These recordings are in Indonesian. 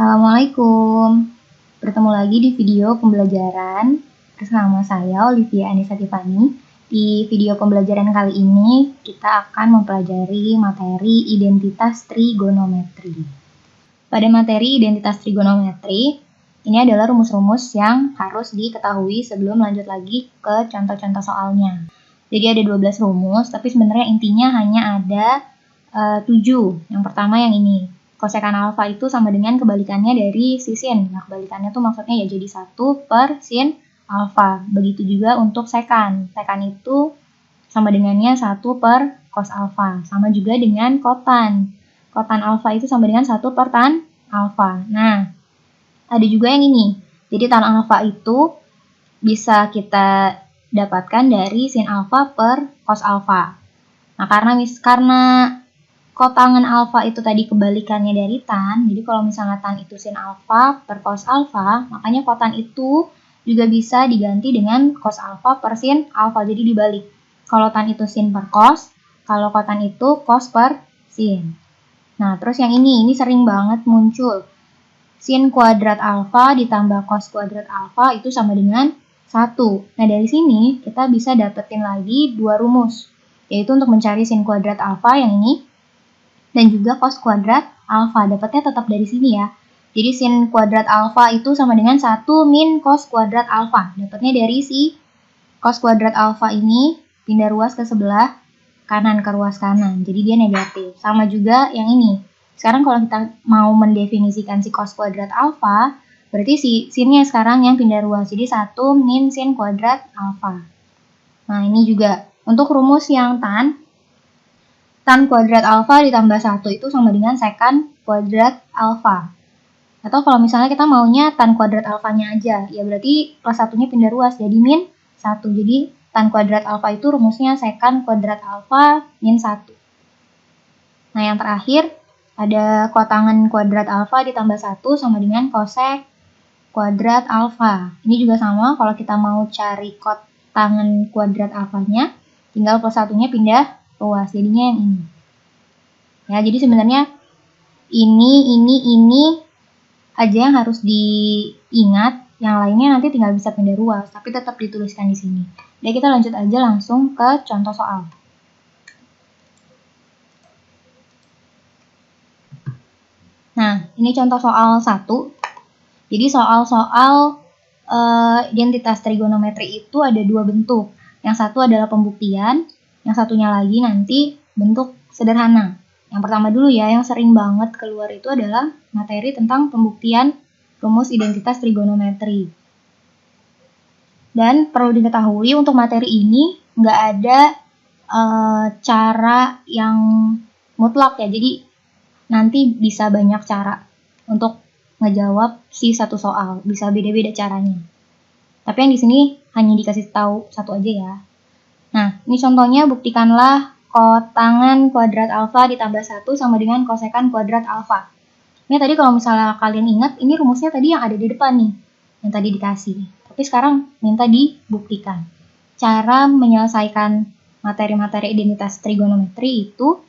Assalamualaikum. Bertemu lagi di video pembelajaran bersama saya Olivia Anissa Tiffany. Di video pembelajaran kali ini kita akan mempelajari materi identitas trigonometri. Pada materi identitas trigonometri, ini adalah rumus-rumus yang harus diketahui sebelum lanjut lagi ke contoh-contoh soalnya. Jadi ada 12 rumus, tapi sebenarnya intinya hanya ada 7. Yang pertama yang ini. Kosekan alfa itu sama dengan kebalikannya dari si sin. Nah, kebalikannya tuh maksudnya ya jadi 1 per sin alfa. Begitu juga untuk sekan. Sekan itu sama dengannya 1 per cos alfa. Sama juga dengan kotan. Kotan alfa itu sama dengan 1 per tan alfa. Nah, ada juga yang ini. Jadi tan alfa itu bisa kita dapatkan dari sin alfa per cos alfa. Nah, karena kotangan alfa itu tadi kebalikannya dari tan, jadi kalau misalnya tan itu sin alfa per cos alfa, makanya kotan itu juga bisa diganti dengan cos alfa per sin alfa, jadi dibalik. Kalau tan itu sin per cos, kalau kotan itu cos per sin. Nah, terus yang ini sering banget muncul. Sin kuadrat alfa ditambah cos kuadrat alfa itu sama dengan 1. Nah, dari sini kita bisa dapetin lagi 2 rumus, yaitu untuk mencari sin kuadrat alfa yang ini, dan juga cos kuadrat alfa. Dapatnya tetap dari sini ya. Jadi sin kuadrat alfa itu sama dengan 1 min cos kuadrat alfa. Dapatnya dari si cos kuadrat alfa ini pindah ruas ke sebelah kanan, ke ruas kanan. Jadi dia negatif. Sama juga yang ini. Sekarang kalau kita mau mendefinisikan si cos kuadrat alfa, berarti si sinnya sekarang yang pindah ruas. Jadi 1 min sin kuadrat alfa. Nah, ini juga untuk rumus yang tan kuadrat alfa ditambah 1 itu sama dengan sekan kuadrat alfa. Atau kalau misalnya kita maunya tan kuadrat alfanya aja, ya berarti plus 1-nya pindah ruas, jadi min 1. Jadi tan kuadrat alfa itu rumusnya sekan kuadrat alfa min 1. Nah, yang terakhir ada kotangan kuadrat alfa ditambah 1 sama dengan kosek kuadrat alfa. Ini juga sama, kalau kita mau cari kotangan kuadrat alfanya, tinggal plus 1-nya pindah ruas, jadinya yang ini. Ya, jadi sebenarnya ini aja yang harus diingat, yang lainnya nanti tinggal bisa pindah ruas, tapi tetap dituliskan di sini. Jadi kita lanjut aja langsung ke contoh soal. Nah, ini contoh soal 1. Jadi soal-soal identitas trigonometri itu ada 2 bentuk. Yang satu adalah pembuktian, yang satunya lagi nanti bentuk sederhana. Yang pertama dulu ya, yang sering banget keluar itu adalah materi tentang pembuktian rumus identitas trigonometri. Dan perlu diketahui untuk materi ini nggak ada cara yang mutlak ya, jadi nanti bisa banyak cara untuk ngejawab si satu soal, bisa beda-beda caranya. Tapi yang di sini hanya dikasih tahu satu aja ya. Nah, ini contohnya, buktikanlah kotangan kuadrat alfa ditambah 1 sama dengan kosekan kuadrat alfa. Ini tadi kalau misalnya kalian ingat, ini rumusnya tadi yang ada di depan nih, yang tadi dikasih. Tapi sekarang minta dibuktikan. Cara menyelesaikan materi-materi identitas trigonometri itu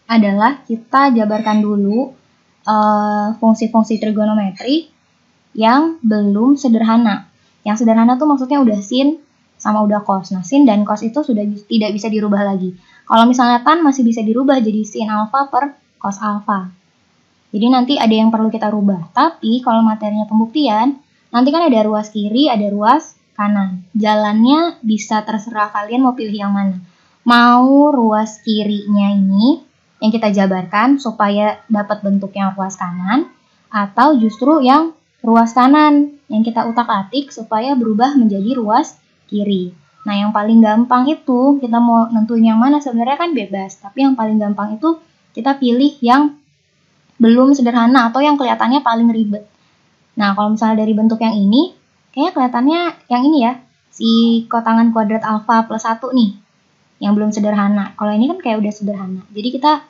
adalah kita jabarkan dulu fungsi-fungsi trigonometri yang belum sederhana. Yang sederhana tuh maksudnya udah sin sama udah cos. Nah, sin dan cos itu sudah tidak bisa dirubah lagi. Kalau misalnya tan masih bisa dirubah jadi sin alfa per cos alfa. Jadi nanti ada yang perlu kita rubah. Tapi kalau materinya pembuktian, nanti kan ada ruas kiri, ada ruas kanan. Jalannya bisa terserah kalian mau pilih yang mana. Mau ruas kirinya ini yang kita jabarkan supaya dapat bentuk yang ruas kanan, atau justru yang ruas kanan yang kita utak-atik supaya berubah menjadi ruas kiri. Nah, yang paling gampang itu kita mau nentuin yang mana sebenarnya kan bebas, tapi yang paling gampang itu kita pilih yang belum sederhana atau yang kelihatannya paling ribet. Nah, kalau misalnya dari bentuk yang ini, kayaknya kelihatannya yang ini ya, si kotangan kuadrat alfa plus 1 nih, yang belum sederhana. Kalau ini kan kayak udah sederhana. Jadi kita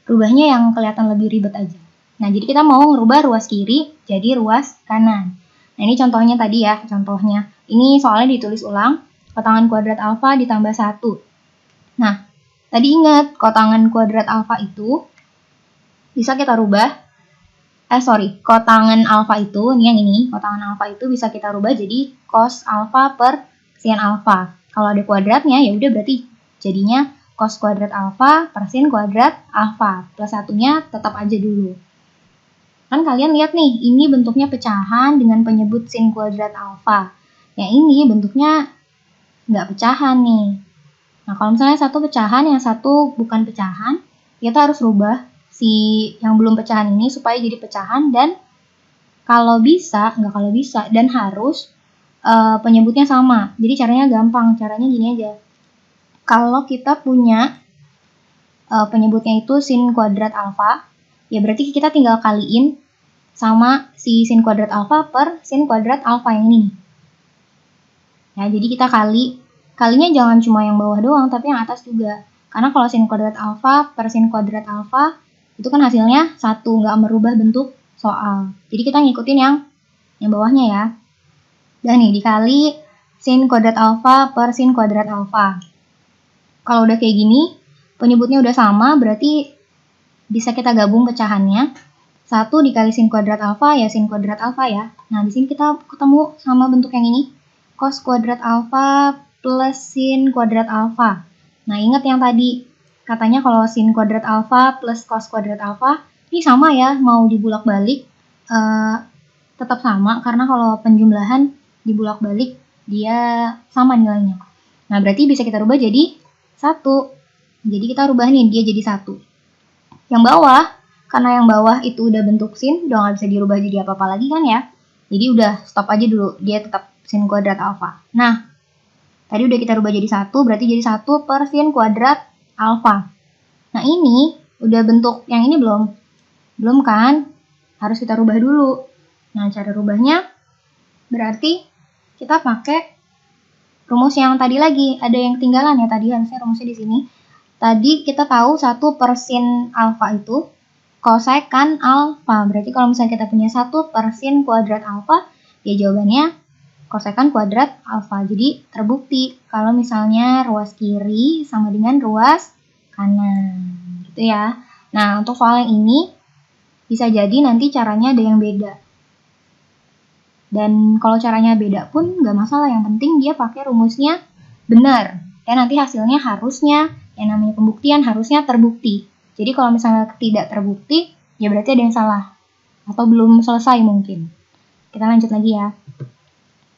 rubahnya yang kelihatan lebih ribet aja. Nah, jadi kita mau ngerubah ruas kiri jadi ruas kanan. Nah, ini contohnya tadi ya, contohnya. Ini soalnya ditulis ulang, kotangan kuadrat alfa ditambah 1. Nah, tadi ingat, kotangan kuadrat alfa itu bisa kita rubah kotangan alfa itu, kotangan alfa itu bisa kita rubah jadi cos alfa per sin alfa. Kalau ada kuadratnya ya udah berarti jadinya cos kuadrat alfa per sin kuadrat alfa. Plus satunya tetap aja dulu. Kan kalian lihat nih, ini bentuknya pecahan dengan penyebut sin kuadrat alfa. Yang ini bentuknya nggak pecahan nih. Nah, kalau misalnya satu pecahan, yang satu bukan pecahan, kita harus rubah si yang belum pecahan ini supaya jadi pecahan, dan dan harus penyebutnya sama. Jadi caranya gampang, caranya gini aja. Kalau kita punya penyebutnya itu sin kuadrat alfa, ya berarti kita tinggal kaliin sama si sin kuadrat alfa per sin kuadrat alfa yang ini. Ya, jadi kita kalinya jangan cuma yang bawah doang, tapi yang atas juga. Karena kalau sin kuadrat alfa per sin kuadrat alfa, itu kan hasilnya 1, nggak merubah bentuk soal. Jadi kita ngikutin yang bawahnya ya. Dan nih, dikali sin kuadrat alfa per sin kuadrat alfa. Kalau udah kayak gini, penyebutnya udah sama, berarti bisa kita gabung pecahannya. 1 dikali sin kuadrat alfa ya sin kuadrat alfa ya. Nah, di sini kita ketemu sama bentuk yang ini. Cos kuadrat alfa plus sin kuadrat alfa. Nah, ingat yang tadi, katanya kalau sin kuadrat alfa plus cos kuadrat alfa, ini sama ya, mau dibulak-balik, tetap sama, karena kalau penjumlahan dibulak-balik, dia sama nilainya. Nah, berarti bisa kita rubah jadi 1. Jadi kita rubah nih, dia jadi 1. Yang bawah, karena yang bawah itu udah bentuk sin, udah nggak bisa dirubah jadi apa-apa lagi kan ya. Jadi udah stop aja dulu, dia tetap sin kuadrat alfa. Nah, tadi udah kita rubah jadi 1, berarti jadi 1 per sin kuadrat alfa. Nah, ini udah bentuk yang ini belum? Belum kan? Harus kita rubah dulu. Nah, cara rubahnya berarti kita pakai rumus yang tadi lagi. Ada yang ketinggalan ya tadi, harusnya rumusnya di sini. Tadi kita tahu 1 per sin alfa itu kosekan alfa. Berarti kalau misalnya kita punya 1 per sin kuadrat alfa, ya jawabannya kosekan kuadrat alfa. Jadi terbukti kalau misalnya ruas kiri sama dengan ruas kanan. Gitu ya. Nah, untuk soal yang ini bisa jadi nanti caranya ada yang beda. Dan kalau caranya beda pun nggak masalah. Yang penting dia pakai rumusnya benar. Dan nanti hasilnya harusnya, yang namanya pembuktian harusnya terbukti. Jadi kalau misalnya tidak terbukti, ya berarti ada yang salah. Atau belum selesai mungkin. Kita lanjut lagi ya.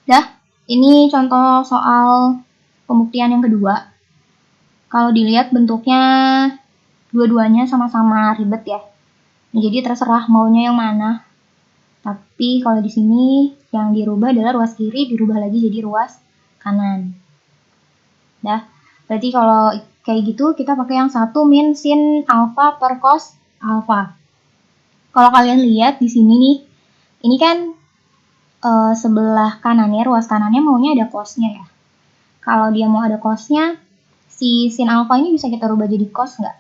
Dah, ini contoh soal pembuktian yang kedua. Kalau dilihat bentuknya dua-duanya sama-sama ribet ya. Nah, jadi terserah maunya yang mana. Tapi kalau di sini yang dirubah adalah ruas kiri dirubah lagi jadi ruas kanan. Dah, berarti kalau kayak gitu kita pakai yang 1 min sin alfa per cos alfa. Kalau kalian lihat di sini nih, ini kan sebelah kanannya, ruas kanannya maunya ada cosnya ya. Kalau dia mau ada cosnya, si sin alfa ini bisa kita rubah jadi cos nggak?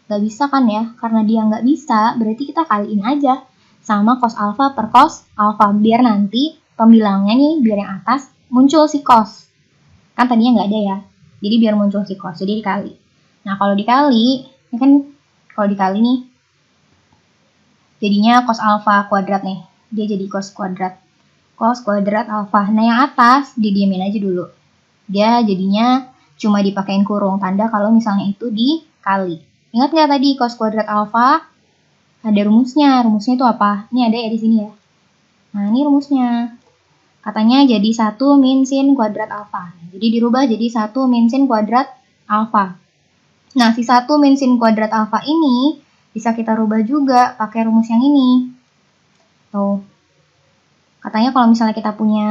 Nggak bisa kan ya? Karena dia nggak bisa, berarti kita kaliin aja sama cos alfa per cos alfa. Biar nanti pembilangnya nih, biar yang atas muncul si cos. Kan tadinya nggak ada ya. Jadi biar muncul si cos, jadi dikali. Nah, kalau dikali, ini kan kalau dikali nih, jadinya cos alfa kuadrat nih. Dia jadi cos kuadrat. Cos kuadrat alfa. Nah, yang atas didiemin aja dulu. Dia jadinya cuma dipakein kurung tanda kalau misalnya itu dikali. Ingat nggak tadi cos kuadrat alfa ada rumusnya? Rumusnya itu apa? Ini ada ya di sini ya. Nah, ini rumusnya. Katanya jadi 1 min sin kuadrat alfa. Jadi dirubah jadi 1 min sin kuadrat alfa. Nah, si 1 min sin kuadrat alfa ini bisa kita rubah juga pakai rumus yang ini. Tuh. Katanya kalau misalnya kita punya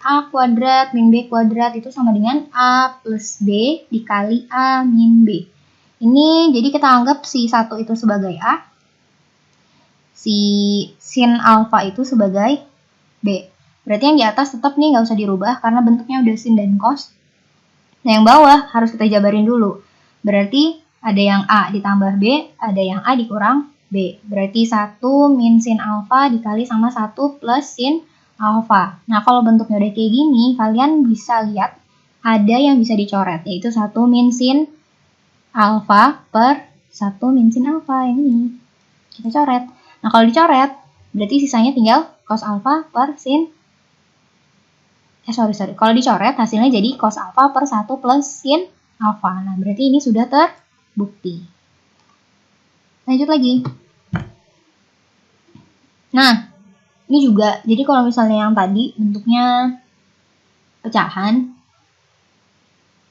A kuadrat min B kuadrat itu sama dengan A plus B dikali A min B. Ini jadi kita anggap si 1 itu sebagai A, si sin alfa itu sebagai B. Berarti yang di atas tetap nih nggak usah dirubah karena bentuknya udah sin dan cos. Nah, yang bawah harus kita jabarin dulu. Berarti ada yang A ditambah B, ada yang A dikurang B. Berarti 1 min sin alfa dikali sama 1 plus sin alfa. Nah, kalau bentuknya udah kayak gini, kalian bisa lihat ada yang bisa dicoret, yaitu 1 min sin alfa per 1 min sin alfa. Ini kita coret. Nah, kalau dicoret, Berarti sisanya tinggal cos alfa per sin. Sorry. Kalau dicoret hasilnya jadi cos alfa per 1 plus sin alfa. Nah, berarti ini sudah terbukti. Lanjut lagi. Nah, ini juga. Jadi kalau misalnya yang tadi bentuknya pecahan,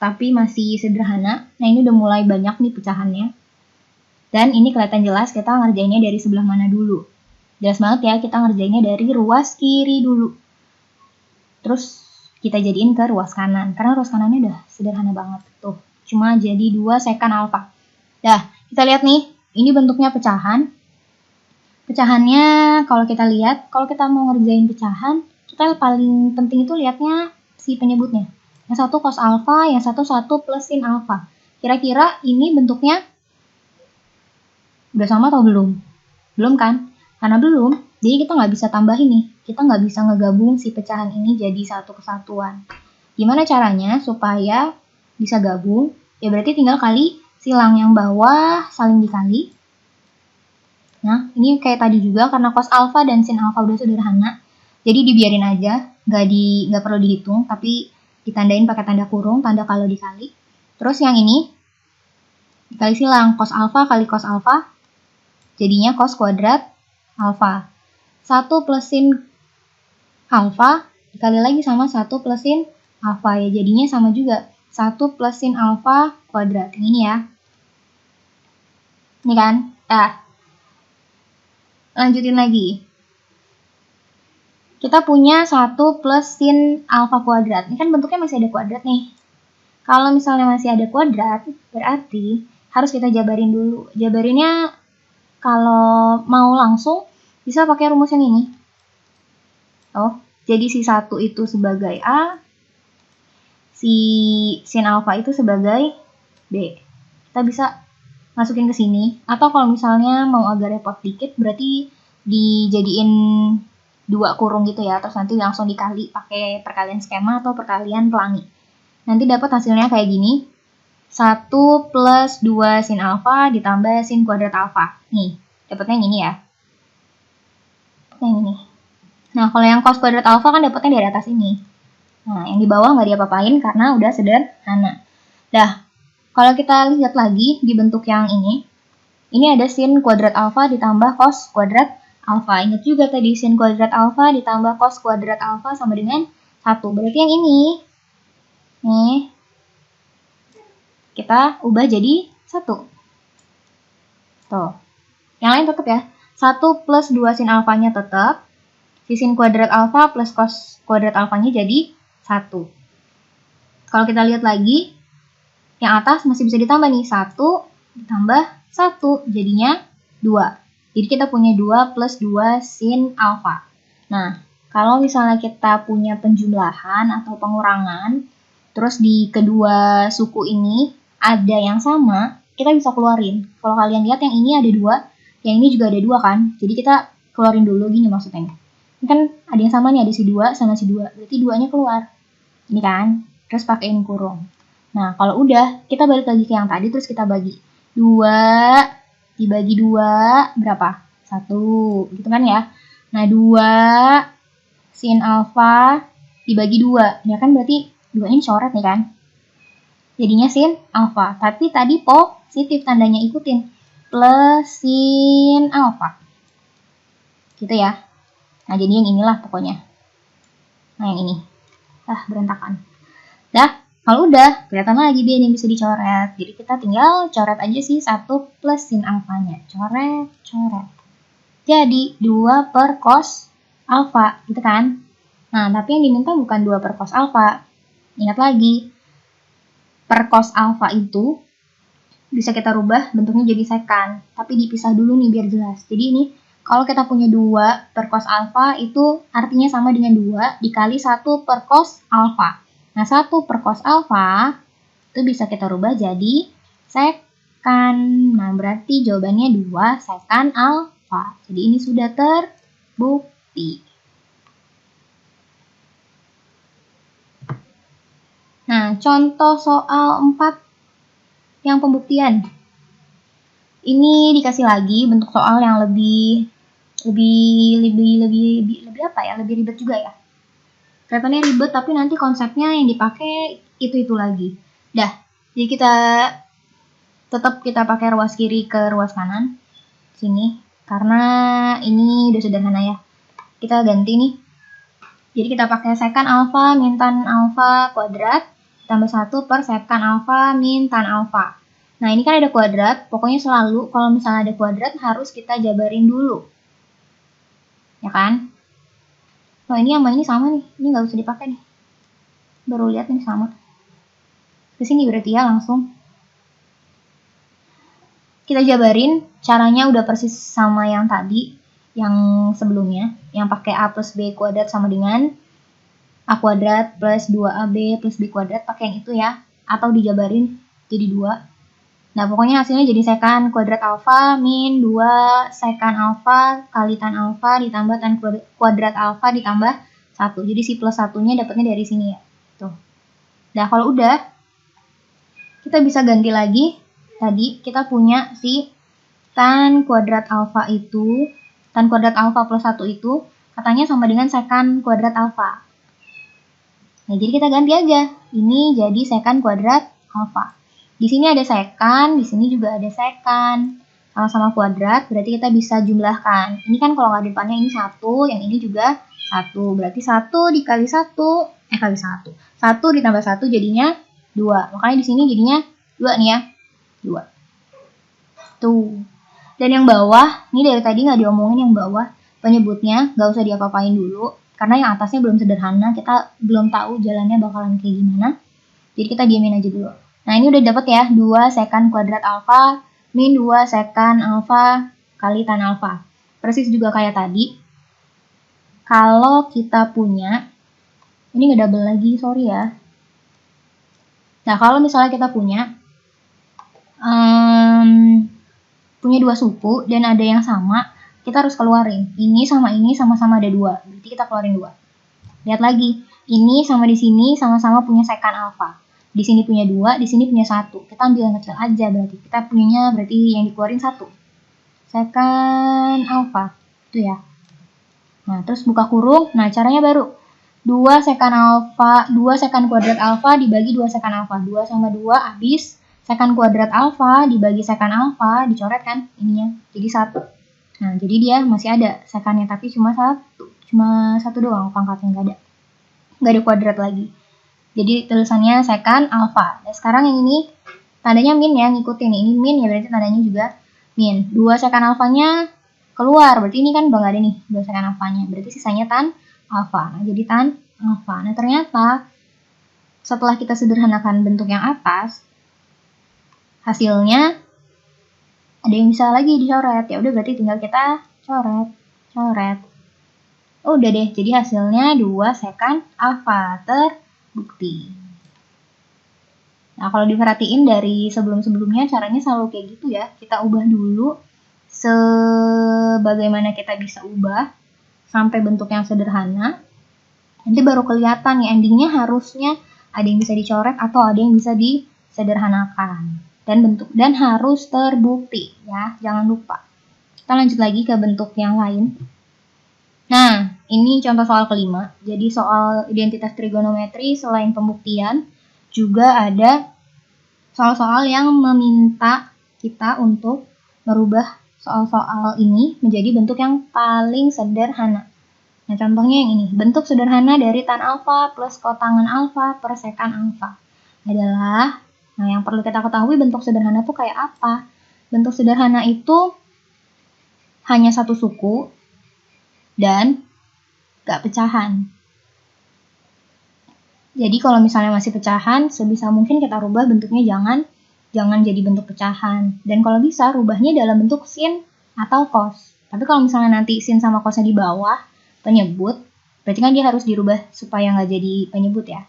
tapi masih sederhana. Nah, ini udah mulai banyak nih pecahannya. Dan ini kelihatan jelas kita ngerjainnya dari sebelah mana dulu. Jelas banget ya, kita ngerjainnya dari ruas kiri dulu. Terus kita jadiin ke ruas kanan. Karena ruas kanannya udah sederhana banget. Tuh, cuma jadi 2 sekan alfa. Dah, kita lihat nih. Ini bentuknya pecahan. Pecahannya kalau kita lihat, kalau kita mau ngerjain pecahan, kita paling penting itu lihatnya si penyebutnya. Yang satu cos alfa, yang satu plus sin alfa. Kira-kira ini bentuknya udah sama atau belum? Belum kan? Karena belum, jadi kita nggak bisa tambah ini. Kita nggak bisa ngegabung si pecahan ini jadi satu kesatuan. Gimana caranya supaya bisa gabung? Ya berarti tinggal kali silang yang bawah saling dikali. Nah, ini kayak tadi juga karena cos alfa dan sin alfa udah sederhana. Jadi dibiarin aja, nggak perlu dihitung, tapi ditandain pakai tanda kurung, tanda kalau dikali. Terus yang ini dikali silang, cos alfa kali cos alfa, jadinya cos kuadrat alfa. 1 plus sin alfa dikali lagi sama 1 plus sin alfa, ya jadinya sama juga. 1 plus sin alfa kuadrat. Ini ya. Ini kan? Lanjutin lagi. Kita punya 1 plus sin alfa kuadrat. Ini kan bentuknya masih ada kuadrat nih. Kalau misalnya masih ada kuadrat, berarti harus kita jabarin dulu. Jabarinnya kalau mau langsung, bisa pakai rumus yang ini. Jadi si 1 itu sebagai A, si sin alfa itu sebagai B. Kita bisa masukin ke sini. Atau kalau misalnya mau agak repot dikit, berarti dijadiin 2 kurung gitu ya, terus nanti langsung dikali pakai perkalian skema atau perkalian pelangi. Nanti dapat hasilnya kayak gini. 1 plus 2 sin alfa ditambah sin kuadrat alfa. Nih, dapatnya yang ini ya. Yang ini. Nah, kalau yang cos kuadrat alfa kan dapatnya dari atas ini. Nah, yang di bawah nggak diapa-apain karena udah sederhana. Dah, kalau kita lihat lagi di bentuk yang ini ada sin kuadrat alfa ditambah cos kuadrat alfa. Ingat juga tadi sin kuadrat alfa ditambah cos kuadrat alfa sama dengan 1. Berarti yang ini. Nih. Kita ubah jadi 1. Tuh. Yang lain tetap ya. 1 plus 2 sin alfanya tetap. Si sin kuadrat alfa plus cos kuadrat alfanya jadi 1. Kalau kita lihat lagi, yang atas masih bisa ditambah nih. 1 ditambah 1. Jadinya 2. Jadi kita punya 2 plus 2 sin alfa. Nah, kalau misalnya kita punya penjumlahan atau pengurangan, terus di kedua suku ini ada yang sama, kita bisa keluarin. Kalau kalian lihat yang ini ada 2, yang ini juga ada 2 kan? Jadi kita keluarin dulu gini maksudnya. Ini kan ada yang sama nih, ada si 2 sama si 2. Berarti 2-nya keluar. Ini kan? Terus pakein kurung. Nah, kalau udah, kita balik lagi ke yang tadi, terus kita bagi. 2 dibagi 2 berapa? 1, gitu kan ya. Nah, 2 sin alfa dibagi 2. Ya kan berarti 2-nya dicoret nih kan. Jadinya sin alfa. Tapi tadi positif tandanya ikutin. Plus sin alfa. Gitu ya. Nah, jadi yang inilah pokoknya. Nah, yang ini. Berantakan. Dah. Kalau udah, kelihatan lagi dia yang bisa dicoret. Jadi kita tinggal coret aja sih 1 plus sin alfanya. Coret. Jadi 2 per cos alfa, gitu kan? Nah, tapi yang diminta bukan 2 per cos alfa. Ingat lagi, per cos alfa itu bisa kita rubah bentuknya jadi sekan. Tapi dipisah dulu nih biar jelas. Jadi ini, kalau kita punya 2 per cos alfa itu artinya sama dengan 2 dikali 1 per cos alfa. Nah, 1 per cos alfa itu bisa kita rubah jadi sekan. Nah, berarti jawabannya 2 sekan alfa. Jadi ini sudah terbukti. Nah, contoh soal 4 yang pembuktian. Ini dikasih lagi bentuk soal yang lebih lebih apa ya? Lebih ribet juga ya. Kelihatannya ribet tapi nanti konsepnya yang dipakai itu lagi. Dah, jadi tetap kita pakai ruas kiri ke ruas kanan sini karena ini udah sederhana ya. Kita ganti nih. Jadi kita pakai sekan alfa min tan alfa kuadrat tambah 1 per sekan alfa min tan alfa. Nah, ini kan ada kuadrat, pokoknya selalu kalau misalnya ada kuadrat harus kita jabarin dulu. Ya kan? Oh, ini sama ini sama nih. Ini nggak usah dipakai nih. Baru lihat nih sama. Kesini berarti ya langsung. Kita jabarin, caranya udah persis sama yang tadi, yang sebelumnya. Yang pakai A plus B kuadrat sama dengan A kuadrat plus 2AB plus B kuadrat. Pakai yang itu ya. Atau dijabarin jadi 2. Nah, pokoknya hasilnya jadi sekan kuadrat alfa min 2 sekan alfa kali tan alfa ditambah tan kuadrat alfa ditambah 1. Jadi si plus 1-nya dapatnya dari sini ya. Tuh. Nah, kalau udah, kita bisa ganti lagi. Tadi kita punya si tan kuadrat alfa itu, tan kuadrat alfa plus 1 itu, katanya sama dengan sekan kuadrat alfa. Nah, jadi kita ganti aja. Ini jadi sekan kuadrat alfa. Di sini ada sekan, di sini juga ada sekan. Sama-sama kuadrat, berarti kita bisa jumlahkan. Ini kan kalau nggak depannya ini 1, yang ini juga 1. Berarti 1 dikali 1, kali 1. 1 ditambah 1 jadinya 2. Makanya di sini jadinya 2 nih ya. 2. Tuh. Dan yang bawah, ini dari tadi nggak diomongin yang bawah. Penyebutnya nggak usah diapa-apain dulu. Karena yang atasnya belum sederhana, kita belum tahu jalannya bakalan kayak gimana. Jadi kita diamin aja dulu. Nah, ini udah dapat ya, 2 sekan kuadrat alfa min 2 sekan alfa kali tan alfa. Persis juga kayak tadi. Kalau kita punya, ini nggak double lagi, sorry ya. Nah, kalau misalnya kita punya 2 suku dan ada yang sama, kita harus keluarin. Ini sama-sama ada 2. Berarti kita keluarin 2. Lihat lagi, ini sama di sini sama-sama punya sekan alfa. Di sini punya 2, di sini punya 1. Kita ambil yang kecil aja berarti. Kita punyanya berarti yang dikeluarin 1. Sekan alfa. Itu ya. Nah, terus buka kurung. Nah, caranya baru. 2 sekan alfa, 2 sekan kuadrat alfa dibagi 2 sekan alfa. 2 sama 2 habis. Sekan kuadrat alfa dibagi sekan alfa, dicoret kan ininya. Jadi 1. Nah, jadi dia masih ada sekannya, tapi cuma 1. Cuma 1 doang pangkatnya, nggak ada. Nggak ada kuadrat lagi. Jadi tulisannya sekan alfa. Nah, sekarang yang ini tandanya min ya, ngikutin. Ini min ya, berarti tandanya juga min. 2 sekan alfanya keluar, berarti ini kan udah nggak ada nih 2 sekan alfanya. Berarti sisanya tan alfa. Nah, jadi tan alfa. Nah, ternyata setelah kita sederhanakan bentuk yang atas, hasilnya ada yang bisa lagi dicoret. Ya udah, berarti tinggal kita coret. Oh, udah deh. Jadi hasilnya 2 sekan alfa terbukti. Nah, kalau diperhatiin dari sebelum-sebelumnya caranya selalu kayak gitu ya. Kita ubah dulu sebagaimana kita bisa ubah sampai bentuk yang sederhana. Nanti baru kelihatan nih endingnya harusnya ada yang bisa dicoret atau ada yang bisa disederhanakan. Dan harus terbukti ya, jangan lupa. Kita lanjut lagi ke bentuk yang lain. Nah, ini contoh soal kelima. Jadi soal identitas trigonometri selain pembuktian, juga ada soal-soal yang meminta kita untuk merubah soal-soal ini menjadi bentuk yang paling sederhana. Nah, contohnya yang ini. Bentuk sederhana dari tan alfa plus kotangan alfa per sekan alfa adalah, nah yang perlu kita ketahui bentuk sederhana itu kayak apa. Bentuk sederhana itu hanya satu suku dan gak pecahan. Jadi kalau misalnya masih pecahan, sebisa mungkin kita rubah bentuknya jangan jadi bentuk pecahan. Dan kalau bisa, rubahnya dalam bentuk sin atau cos. Tapi kalau misalnya nanti sin sama cosnya di bawah, penyebut, berarti kan dia harus dirubah supaya nggak jadi penyebut ya.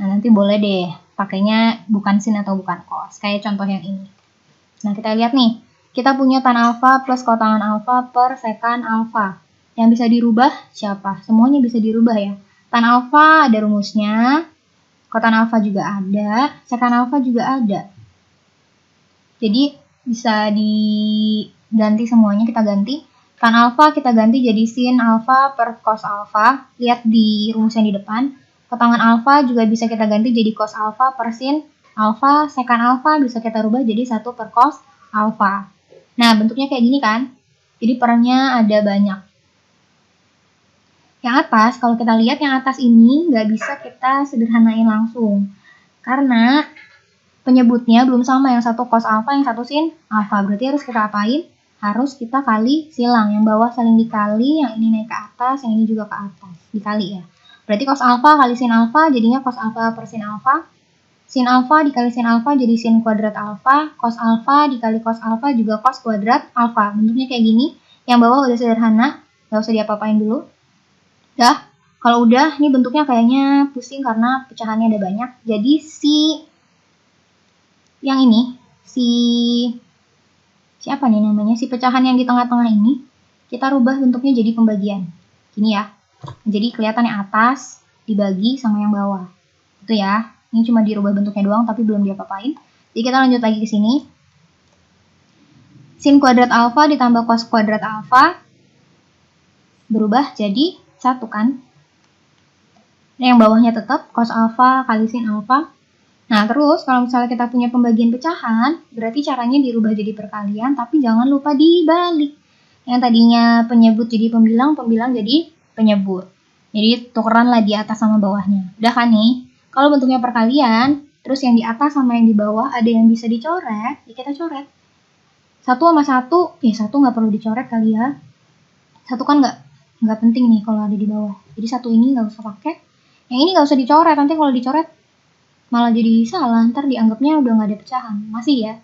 Nah, nanti boleh deh pakainya bukan sin atau bukan cos. Kayak contoh yang ini. Nah, kita lihat nih. Kita punya tan alfa plus kotangan alfa per sekan alfa. Yang bisa dirubah siapa? Semuanya bisa dirubah ya. Tan alfa ada rumusnya, kotan alfa juga ada, sekan alfa juga ada. Jadi bisa diganti semuanya, kita ganti. Tan alfa kita ganti jadi sin alfa per cos alfa. Lihat di rumus yang di depan. Kotangan alfa juga bisa kita ganti jadi cos alfa per sin alfa. Sekan alfa bisa kita rubah jadi 1 per cos alfa. Nah, bentuknya kayak gini kan. Jadi perannya ada banyak. Yang atas, kalau kita lihat yang atas ini nggak bisa kita sederhanain langsung. Karena penyebutnya belum sama, yang satu cos alfa, yang satu sin alfa. Berarti harus kita apain? Harus kita kali silang. Yang bawah saling dikali, yang ini naik ke atas, yang ini juga ke atas. Dikali ya. Berarti cos alfa kali sin alfa jadinya cos alfa per sin alfa. Sin alfa dikali sin alfa jadi sin kuadrat alfa. Cos alfa dikali cos alfa juga cos kuadrat alfa. Bentuknya kayak gini. Yang bawah udah sederhana. Gak usah diapa-apain dulu. Dah. Kalau udah, ini bentuknya kayaknya pusing karena pecahannya ada banyak. Jadi yang ini, siapa nih namanya? Si pecahan yang di tengah-tengah ini, kita rubah bentuknya jadi pembagian. Gini ya. Jadi kelihatan yang atas dibagi sama yang bawah. Itu ya. Ini cuma dirubah bentuknya doang tapi belum diapa-apain. Jadi kita lanjut lagi ke sini. Sin kuadrat alfa ditambah cos kuadrat alfa berubah jadi 1 kan. Yang bawahnya tetap cos alfa kali sin alfa. Nah, terus kalau misalnya kita punya pembagian pecahan, berarti caranya dirubah jadi perkalian, tapi jangan lupa dibalik. Yang tadinya penyebut jadi pembilang, pembilang jadi penyebut. Jadi tukeran lah di atas sama bawahnya. Udah kan nih? Kalau bentuknya perkalian, terus yang di atas sama yang di bawah ada yang bisa dicoret, ya kita coret. 1 sama 1, ya 1 nggak perlu dicoret kali ya. 1 kan nggak penting nih kalau ada di bawah. Jadi 1 ini nggak usah pakai. Yang ini nggak usah dicoret, nanti kalau dicoret malah jadi salah, ntar dianggapnya udah nggak ada pecahan. Masih ya.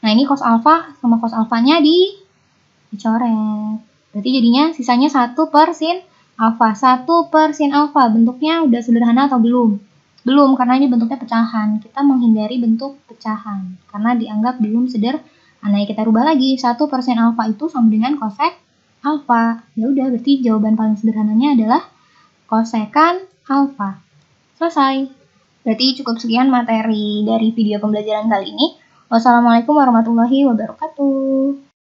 Nah, ini cos alfa sama cos alfanya dicoret. Berarti jadinya sisanya 1 per sin alfa. 1 per sin alfa. Bentuknya udah sederhana atau belum? Belum, karena ini bentuknya pecahan. Kita menghindari bentuk pecahan. Karena dianggap belum sederhana. Kita rubah lagi. 1 per sin alfa itu sama dengan kosek alfa. Ya udah, berarti jawaban paling sederhananya adalah kosekan alfa. Selesai. Berarti cukup sekian materi dari video pembelajaran kali ini. Wassalamualaikum warahmatullahi wabarakatuh.